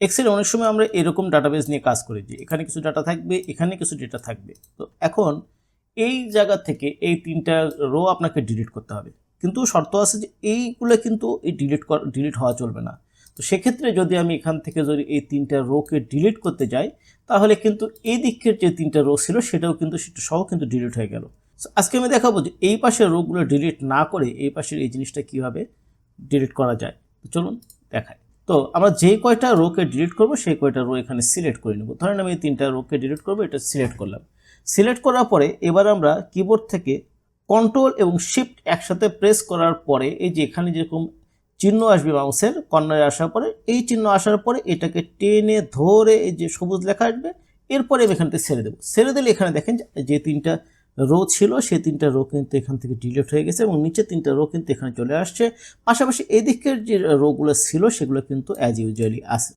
এক্সেলে অনেক সময় আমরা এরকম ডাটাবেস নিয়ে কাজ করি যে এখানে কিছু ডাটা থাকবে, এখানে কিছু ডেটা থাকবে। তো এখন এই জায়গা থেকে এই 3টা রো আপনাকে ডিলিট করতে হবে, কিন্তু শর্ত আছে যে এইগুলো কিন্তু এই ডিলিট হওয়া চলবে না। তো সেক্ষেত্রে যদি আমি এখান থেকে যদি এই 3টা রোকে ডিলিট করতে যাই, তাহলে কিন্তু এই দিকের যে 3টা রো ছিল সেটাও কিন্তু সেটা সহ কিন্তু ডিলিট হয়ে গেল। আজকে আমি দেখাবো যে এই পাশের রোগুলো ডিলিট না করে এই পাশের এই জিনিসটা কীভাবে ডিলিট করা যায়। তো চলুন দেখাই। তো আমরা যে কয়টা রোকে ডিলিট করব সেই কয়টা রো এখানে সিলেক্ট করে নেব। ধরেন আমি এই 3টা রোকে ডিলিট করব, এটা সিলেক্ট করলাম। সিলেক্ট করার পরে এবার আমরা কিবোর্ড থেকে কন্ট্রোল এবং শিফট একসাথে প্রেস করার পরে এই যে এখানে যেরকম চিহ্ন আসবে মাউসের কর্নারে আসার পরে, এই চিহ্ন আসার পরে এটাকে টেনে ধরে এই যে সবুজ লেখা আসবে, এরপরে আমি এখান থেকে ছেড়ে দেবো। ছেড়ে দিলে এখানে দেখেন যে 3টা রো ছিল সেই 3টা রো কিন্তু এখান থেকে ডিলিট হয়ে গেছে এবং নিচে 3টা রো কিন্তু এখানে চলে আসছে। পাশাপাশি এদিকের যে রোগুলো ছিল সেগুলো কিন্তু অ্যাজ ইউজুয়ালি আছে।